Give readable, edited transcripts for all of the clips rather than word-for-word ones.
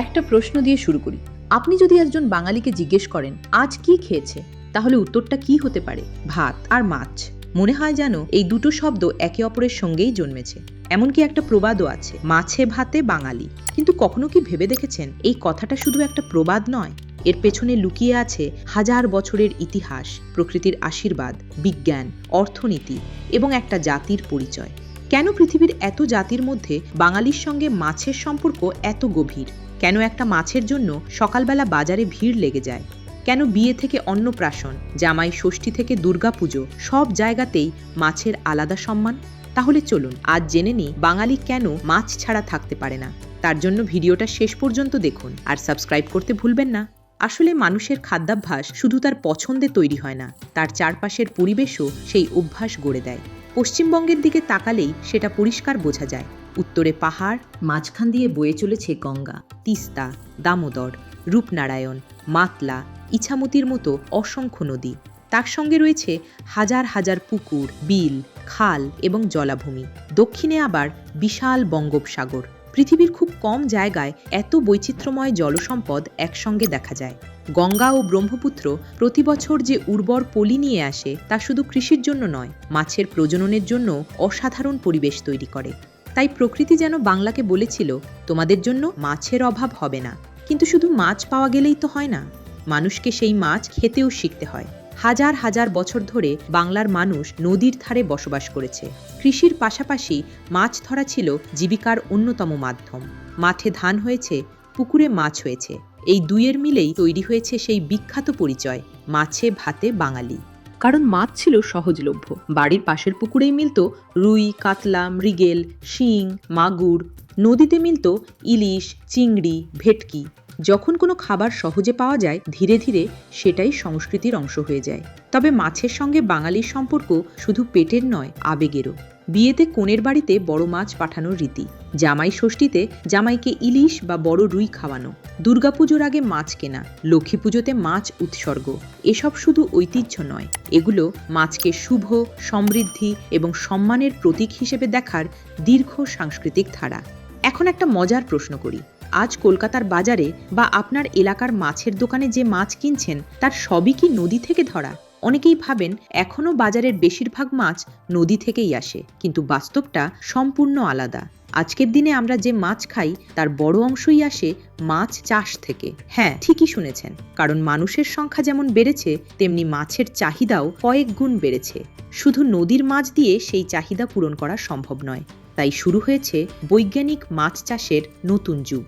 একটা প্রশ্ন দিয়ে শুরু করি। আপনি যদি একজন বাঙালিকে জিজ্ঞেস করেন আজ কি খেয়েছে, তাহলে উত্তরটা কি হতে পারে? ভাত আর মাছ। মনে হয় যেন এই দুটো শব্দ একে অপরের সঙ্গেই জন্মেছে। এমনকি একটা প্রবাদও আছে, মাছে ভাতে বাঙালি। কিন্তু কখনো কি ভেবে দেখেছেন এই কথাটা শুধু একটা প্রবাদ নয়, এর পেছনে লুকিয়ে আছে হাজার বছরের ইতিহাস, প্রকৃতির আশীর্বাদ, বিজ্ঞান, অর্থনীতি এবং একটা জাতির পরিচয়। কেন পৃথিবীর এত জাতির মধ্যে বাঙালির সঙ্গে মাছের সম্পর্ক এত গভীর? কেন একটা মাছের জন্য সকালবেলা বাজারে ভিড় লেগে যায়? কেন বিয়ে থেকে অন্নপ্রাশন, জামাই ষষ্ঠী থেকে দুর্গাপুজো, সব জায়গাতেই মাছের আলাদা সম্মান? তাহলে চলুন আজ জেনে নিই বাঙালি কেন মাছ ছাড়া থাকতে পারে না। তার জন্য ভিডিওটা শেষ পর্যন্ত দেখুন আর সাবস্ক্রাইব করতে ভুলবেন না। আসলে মানুষের খাদ্যাভ্যাস শুধু তার পছন্দে তৈরি হয় না, তার চারপাশের পরিবেশও সেই অভ্যাস গড়ে দেয়। পশ্চিমবঙ্গের দিকে তাকালেই সেটা পরিষ্কার বোঝা যায়। উত্তরে পাহাড়, মাঝখান দিয়ে বয়ে চলেছে গঙ্গা, তিস্তা, দামোদর, রূপনারায়ণ, মাতলা, ইছামতির মতো অসংখ্য নদী। তার সঙ্গে রয়েছে হাজার হাজার পুকুর, বিল, খাল এবং জলাভূমি। দক্ষিণে আবার বিশাল বঙ্গোপসাগর। পৃথিবীর খুব কম জায়গায় এত বৈচিত্র্যময় জলসম্পদ একসঙ্গে দেখা যায়। গঙ্গা ও ব্রহ্মপুত্র প্রতি বছর যে উর্বর পলি নিয়ে আসে তা শুধু কৃষির জন্য নয়, মাছের প্রজননের জন্য অসাধারণ পরিবেশ তৈরি করে। তাই প্রকৃতি যেন বাংলাকে বলেছিল, তোমাদের জন্য মাছের অভাব হবে না। কিন্তু শুধু মাছ পাওয়া গেলেই তো হয় না, মানুষকে সেই মাছ খেতেও শিখতে হয়। হাজার হাজার বছর ধরে বাংলার মানুষ নদীর ধারে বসবাস করেছে। কৃষির পাশাপাশি মাছ ধরা ছিল জীবিকার অন্যতম মাধ্যম। মাঠে ধান হয়েছে, পুকুরে মাছ হয়েছে, এই দুইয়ের মিলেই তৈরি হয়েছে সেই বিখ্যাত পরিচয়, মাছে ভাতে বাঙালি। কারণ মাছ ছিল সহজলভ্য। বাড়ির পাশের পুকুরেই মিলত রুই, কাতলা, মৃগেল, শিং, মাগুর। নদীতে মিলত ইলিশ, চিংড়ি, ভেটকি। যখন কোনো খাবার সহজে পাওয়া যায়, ধীরে ধীরে সেটাই সংস্কৃতির অংশ হয়ে যায়। তবে মাছের সঙ্গে বাঙালির সম্পর্ক শুধু পেটের নয়, আবেগেরও। বিয়েতে কনের বাড়িতে বড় মাছ পাঠানোর রীতি, জামাই ষষ্ঠীতে জামাইকে ইলিশ বা বড় রুই খাওয়ানো, দুর্গাপুজোর আগে মাছ কেনা, লক্ষ্মী পুজোতে মাছ উৎসর্গ। এসব শুধু ঐতিহ্য নয়, এগুলো মাছকে শুভ, সমৃদ্ধি এবং সম্মানের প্রতীক হিসেবে দেখার দীর্ঘ সাংস্কৃতিক ধারা। এখন একটা মজার প্রশ্ন করি, আজ কলকাতার বাজারে বা আপনার এলাকার মাছের দোকানে যে মাছ কিনছেন তার সবই কি নদী থেকে ধরা? অনেকেই ভাবেন এখনও বাজারের বেশিরভাগ মাছ নদী থেকেই আসে, কিন্তু বাস্তবটা সম্পূর্ণ আলাদা। আজকের দিনে আমরা যে মাছ খাই তার বড় অংশই আসে মাছ চাষ থেকে। হ্যাঁ, ঠিকই শুনেছেন, কারণ মানুষের সংখ্যা যেমন বেড়েছে তেমনি মাছের চাহিদাও কয়েক গুণ বেড়েছে। শুধু নদীর মাছ দিয়ে সেই চাহিদা পূরণ করা সম্ভব নয়। তাই শুরু হয়েছে বৈজ্ঞানিক মাছ চাষের নতুন যুগ।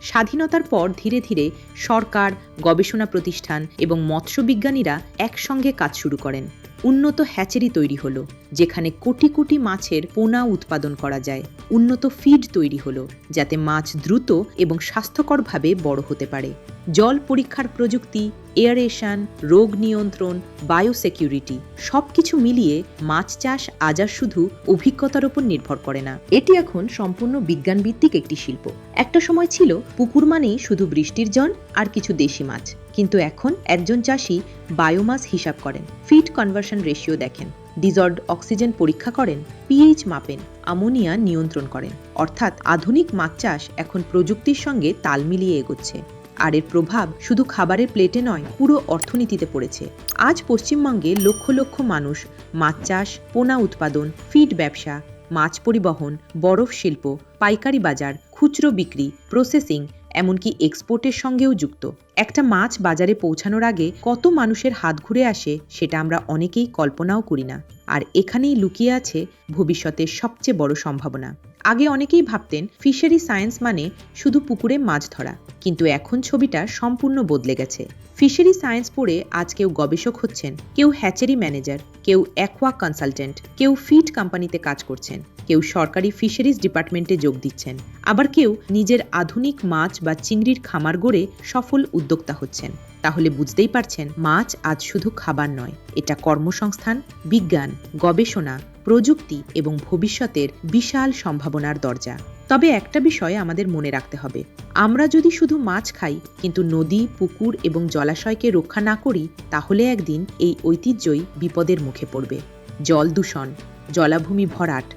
স্বাধীনতার পর ধীরে ধীরে সরকার, গবেষণা প্রতিষ্ঠান এবং মৎস্যবিজ্ঞানীরা একসঙ্গে কাজ শুরু করেন। উন্নত হ্যাচারি তৈরি হলো, যেখানে কোটি কোটি মাছের পোনা উৎপাদন করা যায়। উন্নত ফিড তৈরি হলো, যাতে মাছ দ্রুত এবং স্বাস্থ্যকরভাবে বড় হতে পারে। জল পরীক্ষার প্রযুক্তি, এয়ারেশন, রোগ নিয়ন্ত্রণ, বায়োসিকিউরিটি সবকিছু মিলিয়ে মাছ চাষ আজ আর শুধু অভিজ্ঞতার উপর নির্ভর করে না, এটি এখন সম্পূর্ণ বিজ্ঞানভিত্তিক একটি শিল্প। একটা সময় ছিল পুকুর মানেই শুধু বৃষ্টির জল আর কিছু দেশি মাছ, কিন্তু এখন একজন চাষি বায়োমাস হিসাব করেন, ফিড কনভার্সন রেশিও দেখেন, ডিজলভড অক্সিজেন পরীক্ষা করেন, পিএইচ মাপেন, অ্যামোনিয়া নিয়ন্ত্রণ করেন। অর্থাৎ আধুনিক মাছ চাষ এখন প্রযুক্তির সঙ্গে তাল মিলিয়ে এগোচ্ছে। আর এর প্রভাব শুধু খাবারের প্লেটে নয়, পুরো অর্থনীতিতে পড়েছে। আজ পশ্চিমবঙ্গে লক্ষ লক্ষ মানুষ মাছ চাষ, পোনা উৎপাদন, ফিড ব্যবসা, মাছ পরিবহন, বরফ শিল্প, পাইকারি বাজার, খুচরো বিক্রি, প্রসেসিং, এমনকি এক্সপোর্টের সঙ্গেও যুক্ত। একটা মাছ বাজারে পৌঁছানোর আগে কত মানুষের হাত ঘুরে আসে সেটা আমরা অনেকেই কল্পনাও করি না। আর এখানেই লুকিয়ে আছে ভবিষ্যতের সবচেয়ে বড় সম্ভাবনা। আগে অনেকেই ভাবতেন ফিশারি সায়েন্স মানে শুধু পুকুরে মাছ ধরা, কিন্তু এখন ছবিটা সম্পূর্ণ বদলে গেছে। ফিশারি সায়েন্স পড়ে আজ কেউ গবেষক হচ্ছেন, কেউ হ্যাচারি ম্যানেজার, কেউ অ্যাকোয়া কনসালটেন্ট, কেউ ফিড কোম্পানিতে কাজ করছেন, কেউ সরকারি ফিশারিজ ডিপার্টমেন্টে যোগ দিচ্ছেন, আবার কেউ নিজের আধুনিক মাছ বা চিংড়ির খামার গড়ে সফল উদ্যোক্তা হচ্ছেন। তাহলে বুঝতেই পারছেন, মাছ আজ শুধু খাবার নয়, এটা কর্মসংস্থান, বিজ্ঞান, গবেষণা, প্রযুক্তি এবং ভবিষ্যতের বিশাল সম্ভাবনার দরজা। তবে একটা বিষয় আমাদের মনে রাখতে হবে, আমরা যদি শুধু মাছ খাই কিন্তু নদী, পুকুর এবং জলাশয়কে রক্ষা না করি, তাহলে একদিন এই ঐতিহ্যই বিপদের মুখে পড়বে। জল দূষণ, জলাভূমি ভরাট,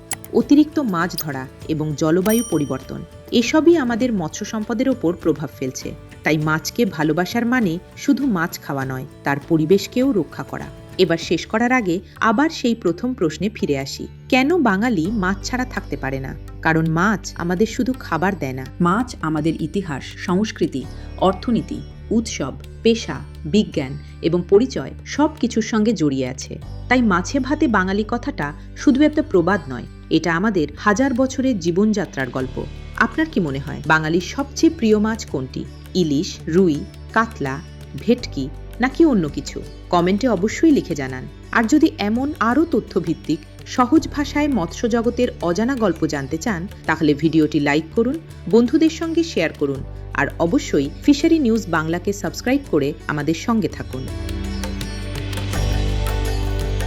অতিরিক্ত মাছ ধরা এবং জলবায়ু পরিবর্তন, এসবই আমাদের মৎস্য সম্পদের ওপর প্রভাব ফেলছে। তাই মাছকে ভালোবাসার মানে শুধু মাছ খাওয়া নয়, তার পরিবেশকেও রক্ষা করা। এবার শেষ করার আগে আবার সেই প্রথম প্রশ্নে ফিরে আসি, কেন বাঙালি মাছ ছাড়া থাকতে পারে না? কারণ মাছ আমাদের শুধু খাবার দেয় না, মাছ আমাদের ইতিহাস, সংস্কৃতি, অর্থনীতি, উৎসব, পেশা, বিজ্ঞান এবং পরিচয় সব কিছুর সঙ্গে জড়িয়ে আছে। তাই মাছে ভাতে বাঙালি কথাটা শুধু একটা প্রবাদ নয়, এটা আমাদের হাজার বছরের জীবনযাত্রার গল্প। আপনার কি মনে হয় বাঙালির সবচেয়ে প্রিয় মাছ কোনটি? ইলিশ, রুই, কাতলা, ভেটকি নাকি অন্য কিছু? কমেন্টে অবশ্যই লিখে জানান। আর যদি এমন আরও তথ্যভিত্তিক সহজ ভাষায় মৎস্য জগতের অজানা গল্প জানতে চান, তাহলে ভিডিওটি লাইক করুন, বন্ধুদের সঙ্গে শেয়ার করুন আর অবশ্যই ফিশারি নিউজ বাংলাকে সাবস্ক্রাইব করে আমাদের সঙ্গে থাকুন।